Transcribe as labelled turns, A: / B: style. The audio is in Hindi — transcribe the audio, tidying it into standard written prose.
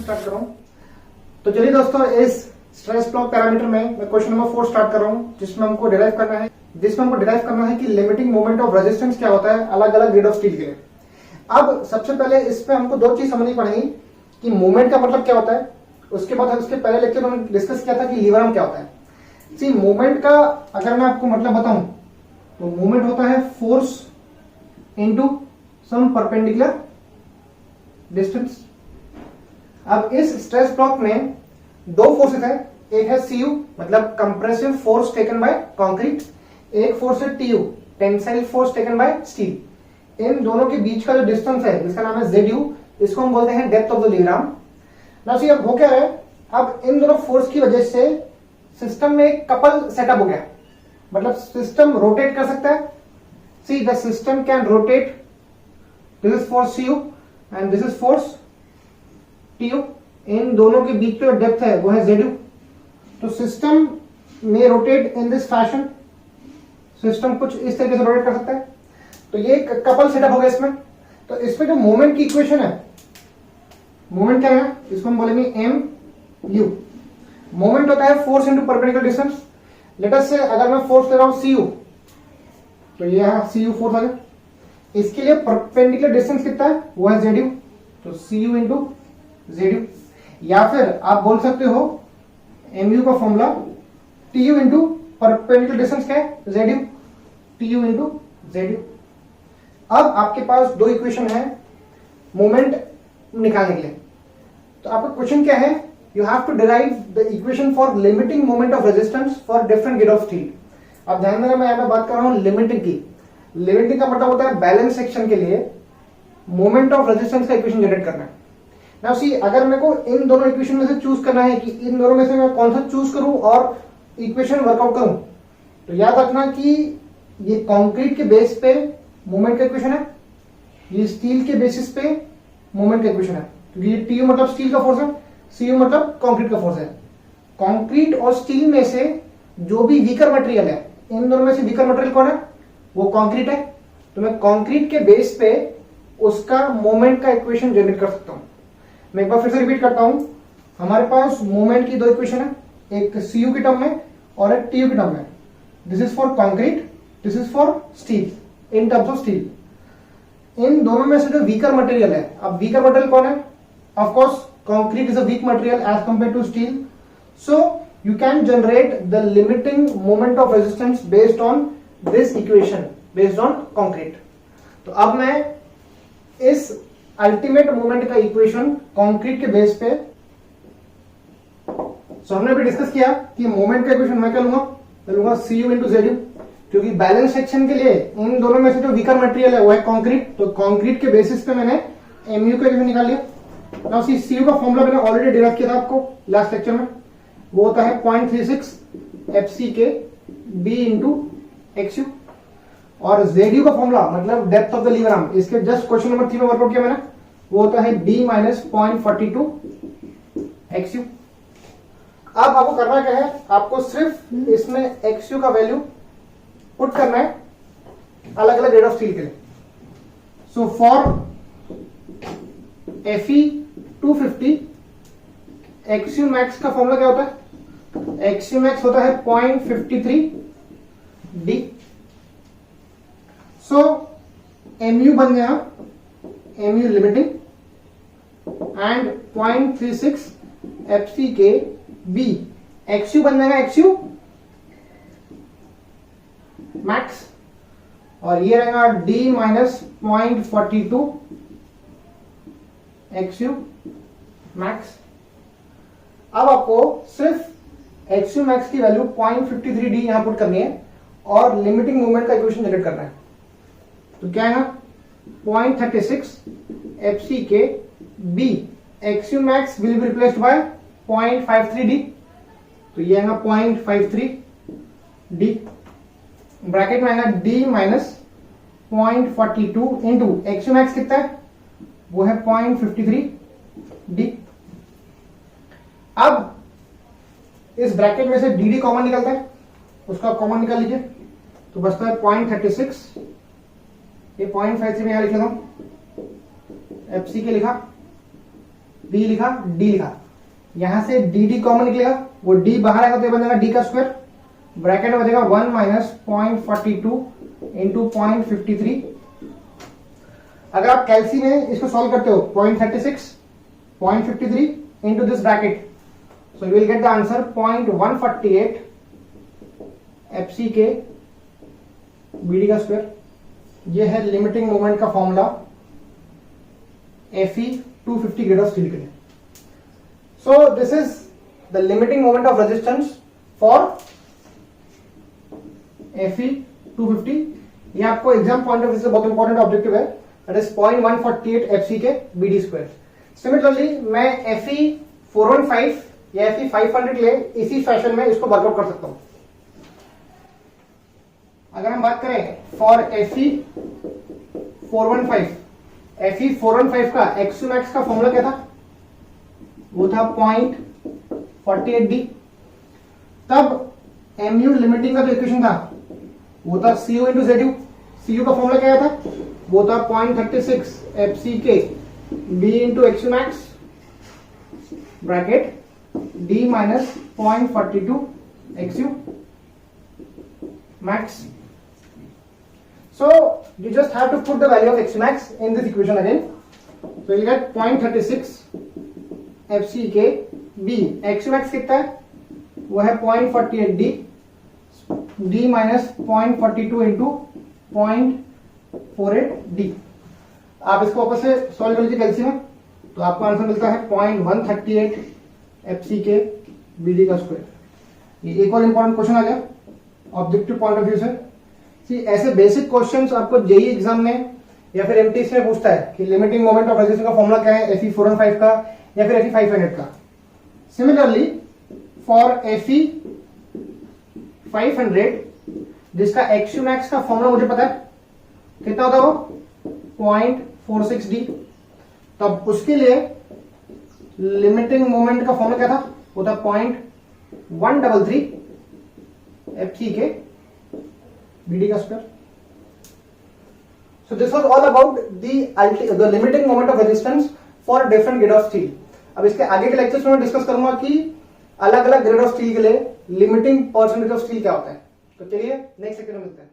A: स्टार्ट कर रहा हूँ। तो चलिए दोस्तों, इस स्ट्रेस ब्लॉक पैरामीटर में मैं क्वेश्चन नंबर 4 स्टार्ट कर रहा हूँ, जिसमें हमको डिराइव करना है कि लिमिटिंग मोमेंट ऑफ रेजिस्टेंस क्या होता है अलग अलग ग्रेड ऑफ स्टील के लिए। अब सबसे पहले इसमें हमको दो चीज समझनी पड़ेगी कि मूवमेंट का मतलब क्या होता है। उसके बाद उसके पहले लेक्चर में डिस्कस किया था कि लीवर आर्म क्या होता है। सी मूवमेंट का अगर मैं आपको मतलब बताऊं तो मूवमेंट होता है force into some perpendicular distance. अब इस स्ट्रेस ब्लॉक में दो फोर्सेस है, एक है सीयू मतलब compressive force taken by concrete, एक फोर्स है TU tensile force taken by steel. इन दोनों के बीच का जो डिस्टेंस है जिसका नाम है जेड यू, इसको हम बोलते हैं depth of the lever arm. Now see अब हो क्या रहा है, अब इन दोनों फोर्स की वजह से सिस्टम में एक कपल सेटअप हो गया, मतलब सिस्टम रोटेट कर सकता है। See the system can rotate, this is force CU and this is force TU. इन दोनों के बीच जो डेप्थ है वो है जेड यू। तो सिस्टम में rotate in this fashion, system कुछ इस तरीके से रोटेट कर सकता है। तो ये एक कपल सेटअप हो गया इसमें। तो इसमें जो मोमेंट की इक्वेशन है, मोमेंट क्या है, इसको हम बोलेंगे एम यू। मोमेंट होता है force into perpendicular distance. Let us से अगर मैं फोर्स ले रहा हूं सीयू, तो ये यहां सीयू फोर्स आ गया। इसके लिए परपेंडिकुलर डिस्टेंस कितना है, वो है जेड यू, तो सीयू इंटू जेड यू। या फिर आप बोल सकते हो एम यू का formula T U into perpendicular distance क्या है, Z you, T U into Z you. अब आपके पास दो इक्वेशन है मोमेंट निकालने के लिए। तो आपका क्वेश्चन क्या है, you have to derive the equation for limiting moment of resistance for different grade of steel. अब ध्यान देना, मैं यहां पे बात कर रहा हूं लिमिटिंग की। लिमिटिंग का मतलब होता है बैलेंस सेक्शन के लिए मोमेंट ऑफ रेजिस्टेंस का इक्वेशन जनरेट करना है। नाउ सी अगर मेरे को इन दोनों इक्वेशन में से चूज करना है कि इन दोनों में से मैं कौन सा चूज करूं और इक्वेशन वर्कआउट करूं, तो याद रखना कि ये कंक्रीट के बेस पे मोमेंट का इक्वेशन है, ये स्टील के बेसिस पे मोमेंट का इक्वेशन है। क्योंकि ये टीयू मतलब स्टील का फोर्स है, सीयू मतलब कंक्रीट का फोर्स है। कंक्रीट और स्टील में से जो भी वीकर मटेरियल है, इन दोनों में से वीकर मटेरियल कौन है, वो कंक्रीट है। तो मैं कंक्रीट के बेस पे उसका मोमेंट का इक्वेशन जनरेट कर सकता हूं। मैं एक बार फिर से रिपीट करता हूं, हमारे पास मोमेंट की दो इक्वेशन है, एक सीयू की टर्म में और एक टीयू की टर्म में। This is for concrete, this is for steel in terms of steel. इन दोनों में से जो वीकर मटेरियल है, अब वीकर मटेरियल कौन है, of course concrete is a weak material as compare to steel. So you can generate the limiting moment of resistance based on this equation based on concrete. तो अब मैं इस अल्टीमेट मोमेंट का इक्वेशन कंक्रीट के बेस पे, हमने भी डिस्कस किया कि मोमेंट का इक्वेशन मैं क्या लूंगा, मैं लूंगा सीयू इंटू जेड यू। क्योंकि बैलेंस सेक्शन के लिए इन दोनों में से जो वीकर मटेरियल है वो है कंक्रीट, तो कंक्रीट के बेसिस पे मैंने एमयू का इक्वेशन निकाल लिया। नाउ सी सीयू का फॉर्मूला मैंने ऑलरेडी डिराइव किया था आपको लास्ट लेक्चर में, वो होता है 0.36 एफसी के बी इंटू एक्सयू। और जेडयू का फॉर्मूला मतलब depth of the lever arm, इसके जस्ट क्वेश्चन नंबर 3 में वर्कआउट किया मैंने, वो होता है बी माइनस 0.42 एक्सयू। अब आपको करना क्या है, आपको सिर्फ इसमें एक्सयू का वैल्यू पुट करना है अलग अलग ग्रेड ऑफ स्टील के लिए। सो फॉर Fe 250 एक्सयू मैक्स का फॉर्मूला क्या होता है, एक्सयू मैक्स होता है 0.53 डी। सो एमयू बन गया एमयू लिमिटिंग एंड 0.36 एफसी के बी, एक्सयू बन जाएगा एक्सयू मैक्स, और ये रहेगा डी माइनस 0.42 एक्सयू मैक्स। अब आपको सिर्फ एक्सयू मैक्स की वैल्यू 0.53 डी यहां पुट करनी है और लिमिटिंग मूवमेंट का इक्वेशन जनरेट करना है। तो क्या है 0.36 एफसी के B, XU max will be replaced by 0.53 D, तो ये आएगा 0.53 डी। ब्रैकेट में आएगा D minus 0.42 into XU max कितना है, वो है 0.53 डी। अब इस ब्रैकेट में से डी डी कॉमन निकलता है, उसका कॉमन निकाल लीजिए, तो बचता है 0.36, ये 0.53 में यहां लिख लेता हूं, एफसी के लिखा बी लिखा, डी लिखा, यहां से डी डी कॉमन निकलेगा, वो डी बाहर आएगा तो ये बन जाएगा डी का स्क्वायर, ब्रैकेट में बचेगा 1 माइनस 0.42 इंटू 0.53। अगर आप कैलसी में इसको सॉल्व करते हो 0.36 0.53 into this bracket, so you will get the answer 0.148 FC के बीडी का स्क्वायर। ये है लिमिटिंग मोमेंट का formula Fe 250 grade of steel के लिए। So this is the limiting moment of resistance for Fe 250। ये आपको एग्जाम पॉइंट ऑफ व्यू से बहुत इंपॉर्टेंट ऑब्जेक्टिव है, दैट इज 0.148 एफसी के बीडी स्क्वायर। सिमिलरली मैं Fe 415 या Fe 500 ले इसी फैशन में इसको वर्कआउट कर सकता हूं। अगर हम बात करें फॉर Fe 415 का एक्समैक्स का फॉर्मूला क्या था, वो था 0.48 डी। तब mu लिमिटिंग का जो इक्वेशन था वो था Cu इंटू ZU। Cu का फॉर्मूला क्या था, वो था 0.36 एफसी के B into x max bracket D minus 0.42 XU max. So you just have to put the value of Xmax in this equation again. So you'll get 0.36 FCK B. Xmax कितना है, वो है 0.48 D, D minus 0.42 into 0.48 D। आप इसको वापस से सॉल्व कर लीजिए कैलसी में, तो आपको आंसर मिलता है 0.138 FCK BD का स्क्वायर। ये एक और इंपॉर्टेंट क्वेश्चन आ गया ऑब्जेक्टिव पॉइंट ऑफ व्यू से। ऐसे बेसिक क्वेश्चंस आपको जेई एग्जाम में या फिर एमटीएस में पूछता है कि लिमिटिंग मोमेंट ऑफ रेजिस्टेंस का फॉर्मूला क्या है Fe 415 का या फिर Fe 500 का। सिमिलरली फॉर Fe 500 जिसका एक्समैक्स का फॉर्मूला मुझे पता है कितना होता है, वो 0.46 डी। तब उसके लिए लिमिटिंग मोमेंट का फॉर्मूला क्या था, वो था 0.133 एफसी के BD का square. So this was all about the limiting moment of resistance for different grade of steel। अब इसके आगे के लेक्चर्स में मैं डिस्कस करूंगा कि अलग अलग ग्रेड ऑफ स्टील के लिए लिमिटिंग परसेंटेज ऑफ स्टील क्या होता है। तो चलिए नेक्स्ट लेक्चर में मिलते हैं।